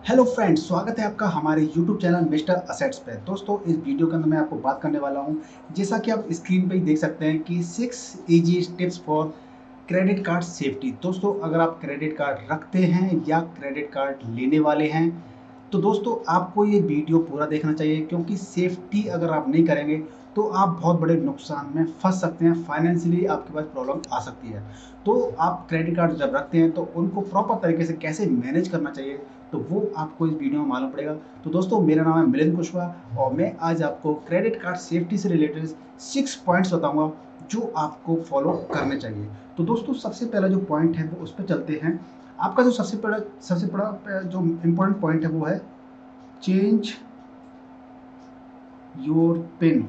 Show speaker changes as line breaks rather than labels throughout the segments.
Hello friends, स्वागत है आपका हमारे यूट्यूब चैनल मिस्टर असेट्स पे। दोस्तों, इस वीडियो के अंदर मैं आपको बात करने वाला हूं, जैसा कि आप स्क्रीन पे ही देख सकते हैं कि 6 easy tips for credit card safety. दोस्तों, अगर आप क्रेडिट कार्ड रखते हैं या क्रेडिट कार्ड लेने वाले हैं तो दोस्तों आपको ये वीडियो पूरा देखना चाहिए, क्योंकि सेफ्टी अगर आप नहीं करेंगे तो आप बहुत बड़े नुकसान में फंस सकते हैं। फाइनेंशियली आपके पास प्रॉब्लम आ सकती है। तो आप क्रेडिट कार्ड जब रखते हैं तो उनको प्रॉपर तरीके से कैसे मैनेज करना चाहिए, तो वो आपको इस वीडियो में मालूम पड़ेगा। तो दोस्तों, मेरा नाम है मिलिंद कुशवाहा और मैं आज आपको क्रेडिट कार्ड सेफ्टी से रिलेटेड 6 पॉइंट्स बताऊंगा जो आपको फॉलो करने चाहिए। तो दोस्तों, सबसे पहला जो पॉइंट है वो उस पर चलते हैं। आपका जो सबसे बड़ा जो इम्पोर्टेंट पॉइंट है वो है चेंज योर पिन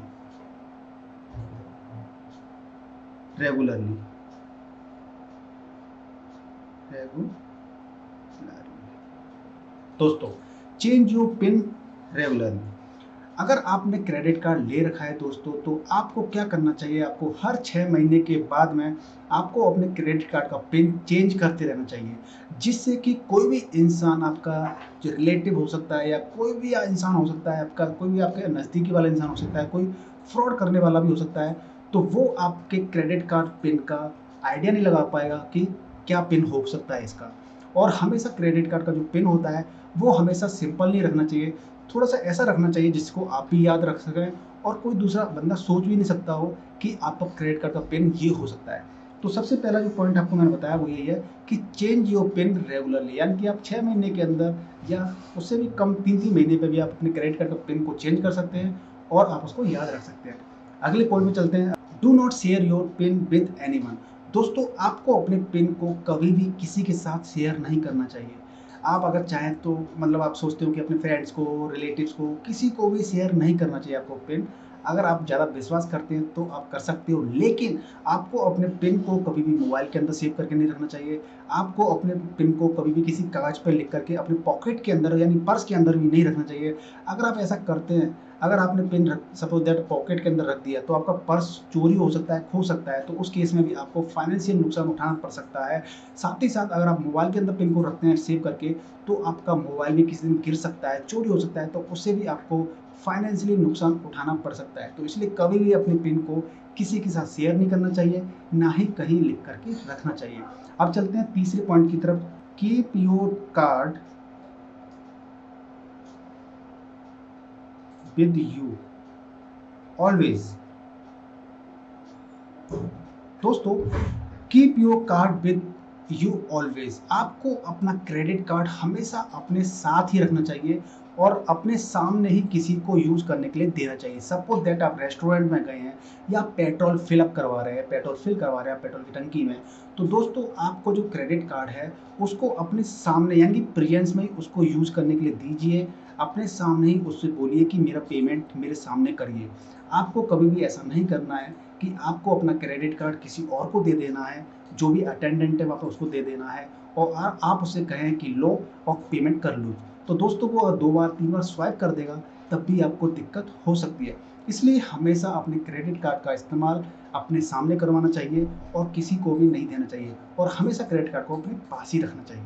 रेगुलरली। दोस्तों, चेंज योर पिन रेगुलरली। अगर आपने क्रेडिट कार्ड ले रखा है दोस्तों, तो आपको क्या करना चाहिए, आपको हर 6 महीने के बाद में आपको अपने क्रेडिट कार्ड का पिन चेंज करते रहना चाहिए, जिससे कि कोई भी इंसान आपका जो रिलेटिव हो सकता है या कोई भी इंसान हो सकता है, आपका कोई भी आपके नज़दीकी वाला इंसान हो सकता है, कोई फ्रॉड करने वाला भी हो सकता है, तो वो आपके क्रेडिट कार्ड पिन का आइडिया नहीं लगा पाएगा कि क्या पिन हो सकता है इसका। और हमेशा क्रेडिट कार्ड का जो पिन होता है वो हमेशा सिंपल नहीं रखना चाहिए, थोड़ा सा ऐसा रखना चाहिए जिसको आप भी याद रख सकें और कोई दूसरा बंदा सोच भी नहीं सकता हो कि आपका क्रेडिट कार्ड का पिन ये हो सकता है। तो सबसे पहला जो पॉइंट आपको मैंने बताया वो यही है कि चेंज योर पिन रेगुलरली, यानी कि आप 6 महीने के अंदर या उससे भी कम 3-3 महीने पे भी आप अपने क्रेडिट कार्ड का पिन को चेंज कर सकते हैं और आप उसको याद रख सकते हैं। अगले पॉइंट में चलते हैं। Do not share your pin with anyone. दोस्तों, आपको अपने पिन को कभी भी किसी के साथ शेयर नहीं करना चाहिए। आप अगर चाहें तो मतलब आप सोचते हो कि अपने फ्रेंड्स को, रिलेटिव्स को, किसी को भी शेयर नहीं करना चाहिए आपको पिन। अगर आप ज़्यादा विश्वास करते हैं तो आप कर सकते हो, लेकिन आपको अपने पिन को कभी भी मोबाइल के अंदर सेव करके नहीं रखना चाहिए। आपको अपने पिन को कभी भी किसी कागज़ पर लिख करके अपने पॉकेट के अंदर यानी पर्स के अंदर भी नहीं रखना चाहिए। अगर आप ऐसा करते हैं, अगर आपने पिन रख सपोज दैट पॉकेट के अंदर रख दिया, तो आपका पर्स चोरी हो सकता है, खो सकता है, तो उस केस में भी आपको फाइनेंशियल नुकसान उठाना पड़ सकता है। साथ ही साथ अगर आप मोबाइल के अंदर पिन को रखते हैं सेव करके, तो आपका मोबाइल भी किसी दिन गिर सकता है, चोरी हो सकता है, तो उससे भी आपको फाइनेंशियली नुकसान उठाना पड़ सकता है। तो इसलिए कभी भी अपने पिन को किसी के साथ शेयर नहीं करना चाहिए, ना ही कहीं लिख करके रखना चाहिए। अब चलते हैं तीसरे पॉइंट की तरफ। Keep your card with you always. दोस्तों, keep your card with you always. आपको अपना क्रेडिट कार्ड हमेशा अपने साथ ही रखना चाहिए और अपने सामने ही किसी को यूज करने के लिए देना चाहिए। सपोज दैट आप रेस्टोरेंट में गए हैं या पेट्रोल फिलअप करवा रहे हैं, पेट्रोल फिल करवा रहे हैं पेट्रोल की टंकी में, तो दोस्तों आपको जो क्रेडिट कार्ड है उसको अपने सामने यानी प्रेजेंस में ही उसको यूज करने के लिए दीजिए। अपने सामने ही उससे बोलिए कि मेरा पेमेंट मेरे सामने करिए। आपको कभी भी ऐसा नहीं करना है कि आपको अपना क्रेडिट कार्ड किसी और को दे देना है, जो भी अटेंडेंट है वहाँ पे उसको दे देना है और आप उससे कहें कि लो और पेमेंट कर लो। तो दोस्तों, वो अगर 2 बार 3 बार स्वाइप कर देगा तब भी आपको दिक्कत हो सकती है। इसलिए हमेशा अपने क्रेडिट कार्ड का इस्तेमाल अपने सामने करवाना चाहिए और किसी को भी नहीं देना चाहिए और हमेशा क्रेडिट कार्ड को अपने पास ही रखना चाहिए।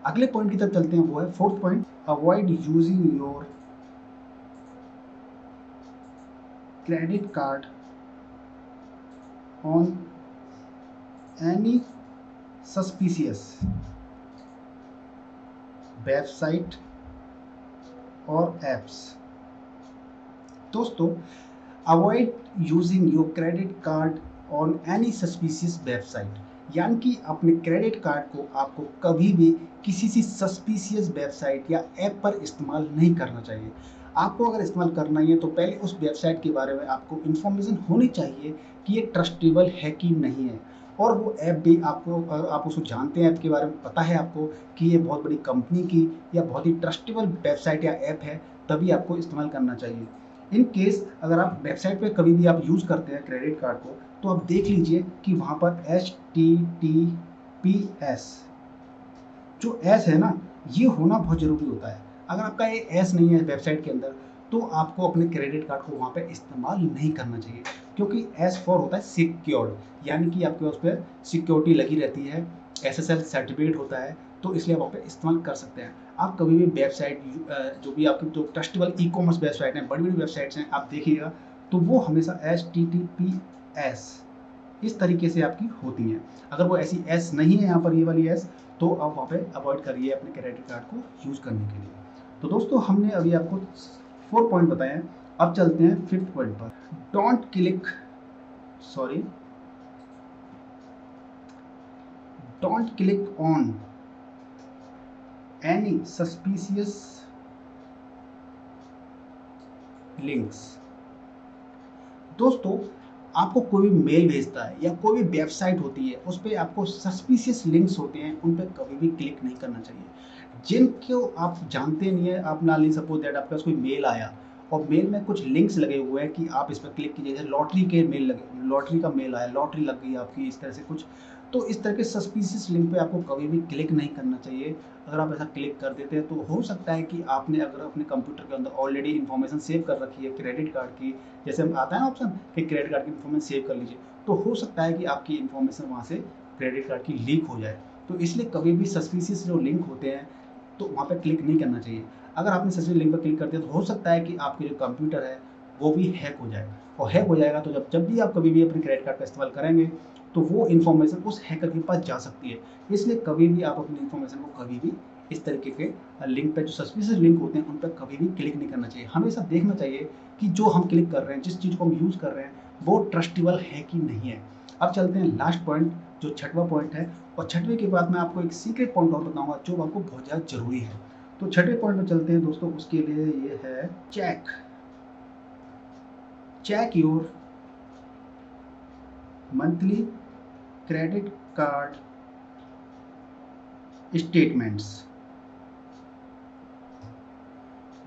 अगले पॉइंट की तरफ चलते हैं, वो है fourth point. Avoid using your credit card on any suspicious website और एप्स। दोस्तों, avoid using your credit card on any suspicious website, यानी कि अपने क्रेडिट कार्ड को आपको कभी भी किसी सी सस्पिशियस वेबसाइट या ऐप पर इस्तेमाल नहीं करना चाहिए। आपको अगर इस्तेमाल करना ही है तो पहले उस वेबसाइट के बारे में आपको इन्फॉर्मेशन होनी चाहिए कि ये ट्रस्टेबल है कि नहीं है। और वो ऐप भी आपको, आप उसको जानते हैं, ऐप के बारे में पता है आपको कि ये बहुत बड़ी कंपनी की या बहुत ही ट्रस्टेबल वेबसाइट या ऐप है, तभी आपको इस्तेमाल करना चाहिए। इन केस अगर आप वेबसाइट पे कभी भी आप यूज़ करते हैं क्रेडिट कार्ड को, तो आप देख लीजिए कि वहाँ पर HTTPS जो एस है ना, ये होना बहुत ज़रूरी होता है। अगर आपका ये एस नहीं है वेबसाइट के अंदर, तो आपको अपने क्रेडिट कार्ड को वहाँ पे इस्तेमाल नहीं करना चाहिए, क्योंकि एस फॉर होता है सिक्योर्ड, यानी कि आपके उस पर सिक्योरिटी लगी रहती है, SSL सर्टिफिकेट होता है। तो इसलिए आप वहाँ पे इस्तेमाल कर सकते हैं। आप कभी भी वेबसाइट जो भी आपकी जो ट्रस्टेबल ई-कॉमर्स वेबसाइट हैं, बड़ी-बड़ी वेबसाइट्स हैं, आप देखिएगा तो वो हमेशा HTTPS इस तरीके से आपकी होती हैं। अगर वो ऐसी एस नहीं है यहाँ पर, ये वाली एस, तो आप वहाँ पे अवॉइड करिए अपने क्रेडिट कार्ड को यूज़ करने के लिए। तो दोस्तों हमने अभी आपको 4 पॉइंट बताए हैं, अब चलते हैं 5th पॉइंट पर। Don't click sorry don't click on any suspicious links. दोस्तों आपको कोई भी मेल भेजता है या कोई भी वेबसाइट होती है, उस पर आपको सस्पिशियस लिंक्स होते हैं, उन पर कभी भी क्लिक नहीं करना चाहिए। जिनको आप जानते नहीं है, आप मान लीजिए सपोज दैट आपके पास कोई मेल आया और मेल में कुछ लिंक्स लगे हुए हैं कि आप इस पर क्लिक कीजिए, जैसे लॉटरी के मेल लगे, लॉटरी का मेल आया, लॉटरी लग गई आपकी, इस तरह से कुछ, तो इस तरह के सस्पिशियस लिंक पे आपको कभी भी क्लिक नहीं करना चाहिए। अगर आप ऐसा क्लिक कर देते हैं तो हो सकता है कि आपने अगर अपने कंप्यूटर के अंदर ऑलरेडी इन्फॉर्मेशन सेव कर रखी है क्रेडिट कार्ड की, जैसे हम आता है ना ऑप्शन कि क्रेडिट कार्ड की इन्फॉर्मेशन सेव कर लीजिए, तो हो सकता है कि आपकी इन्फॉर्मेशन वहाँ से क्रेडिट कार्ड की लीक हो जाए। तो इसलिए कभी भी सस्पिशियस जो लिंक होते हैं तो वहाँ पे क्लिक नहीं करना चाहिए। अगर आपने सस्पिशियस लिंक पर क्लिक कर दिया तो हो सकता है कि आपके जो कंप्यूटर है वो भी हैक हो जाए, और हैक हो जाएगा तो जब भी आप कभी भी अपने क्रेडिट कार्ड का इस्तेमाल करेंगे तो वो इन्फॉर्मेशन उस हैकर के पास जा सकती है। इसलिए कभी भी आप अपनी इन्फॉर्मेशन को कभी भी इस तरीके के लिंक पे, जो सस्पिशियस लिंक होते हैं, उन पर कभी भी क्लिक नहीं करना चाहिए। हमेशा देखना चाहिए कि जो हम क्लिक कर रहे हैं, जिस चीज़ को हम यूज़ कर रहे हैं, वो ट्रस्टेबल है कि नहीं है। अब चलते हैं लास्ट पॉइंट, जो 6वां पॉइंट है, और 6वें के बाद मैं आपको एक सीक्रेट पॉइंट और बताऊंगा जो आपको बहुत ज़्यादा ज़रूरी है। तो 6वें पॉइंट में चलते हैं दोस्तों, उसके लिए ये है check your monthly credit card statements.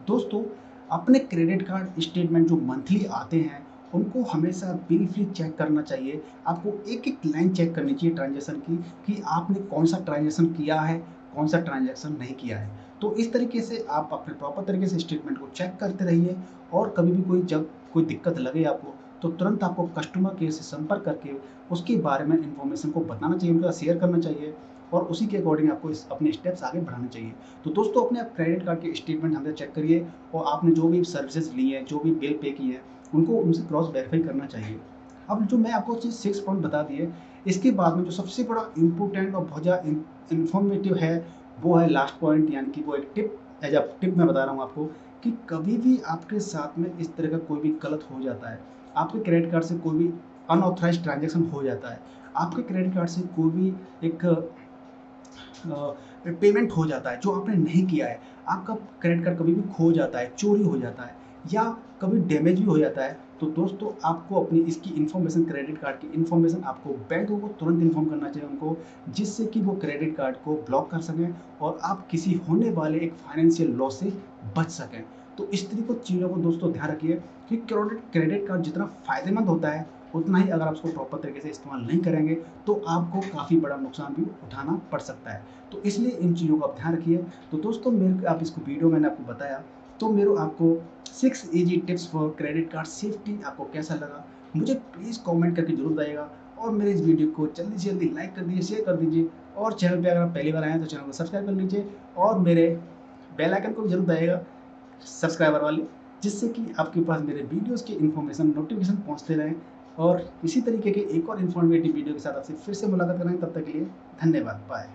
दोस्तों अपने क्रेडिट कार्ड स्टेटमेंट जो मंथली आते हैं उनको हमेशा बिल फ्री चेक करना चाहिए। आपको एक एक लाइन चेक करनी चाहिए ट्रांजैक्शन की, कि आपने कौन सा ट्रांजैक्शन किया है, कौन सा ट्रांजैक्शन नहीं किया है। तो इस तरीके से आप अपने प्रॉपर तरीके से स्टेटमेंट को चेक करते रहिए, और कभी भी जब कोई दिक्कत लगे आपको, तो तुरंत आपको कस्टमर केयर से संपर्क करके उसके बारे में इन्फॉर्मेशन को बताना चाहिए, उनका शेयर करना चाहिए, और उसी के अकॉर्डिंग आपको अपने स्टेप्स आगे बढ़ाने चाहिए। तो दोस्तों अपने आप क्रेडिट कार्ड के स्टेटमेंट हमें चेक करिए, और आपने जो भी सर्विसेज ली हैं, जो भी बिल पे की है, उनको उनसे क्रॉस वेरीफाई करना चाहिए। अब जो मैं आपको चीज़ 6 पॉइंट बता दिए, इसके बाद में जो सबसे बड़ा इम्पोर्टेंट और बहुत ज़्यादा इन्फॉर्मेटिव है, वो है लास्ट पॉइंट, यानी कि वो एक टिप, एज अ टिप मैं बता रहा हूँ आपको, कि कभी भी आपके साथ में इस तरह का कोई भी गलत हो जाता है, आपके क्रेडिट कार्ड से कोई भी अनऑथराइज ट्रांजेक्शन हो जाता है, आपके क्रेडिट कार्ड से कोई भी एक पेमेंट हो जाता है जो आपने नहीं किया है, आपका क्रेडिट कार्ड कभी भी खो जाता है, चोरी हो जाता है, या कभी डैमेज भी हो जाता है, तो दोस्तों आपको अपनी इसकी इन्फॉर्मेशन, क्रेडिट कार्ड की इन्फॉर्मेशन आपको बैंकों को तुरंत इन्फॉर्म करना चाहिए उनको, जिससे कि वो क्रेडिट कार्ड को ब्लॉक कर सकें और आप किसी होने वाले एक फाइनेंशियल लॉस से बच सकें। तो इस तरीके की चीज़ों को दोस्तों ध्यान रखिए कि क्रेडिट कार्ड जितना फ़ायदेमंद होता है, उतना ही अगर आप उसको प्रॉपर तरीके से इस्तेमाल नहीं करेंगे तो आपको काफ़ी बड़ा नुकसान भी उठाना पड़ सकता है। तो इसलिए इन चीज़ों का आप ध्यान रखिए। तो दोस्तों मेरे आप इसको वीडियो मैंने आपको बताया, तो मेरे आपको 6 easy tips for credit card safety आपको कैसा लगा, मुझे प्लीज़ कमेंट करके जरूर बताइएगा, और मेरे इस वीडियो को जल्दी से जल्दी लाइक कर दीजिए, शेयर कर दीजिए, और चैनल पे अगर आप पहली बार आए हैं तो चैनल को सब्सक्राइब कर लीजिए, और मेरे बेल आइकन को भी जरूर दबाइएगा सब्सक्राइबर वाले, जिससे कि आपके पास मेरे वीडियोज़ की इन्फॉर्मेशन नोटिफिकेशन पहुँचते रहें। और इसी तरीके के एक और इन्फॉर्मेटिव वीडियो के साथ आपसे फिर से मुलाकात करेंगे, तब तक के लिए धन्यवाद, बाय।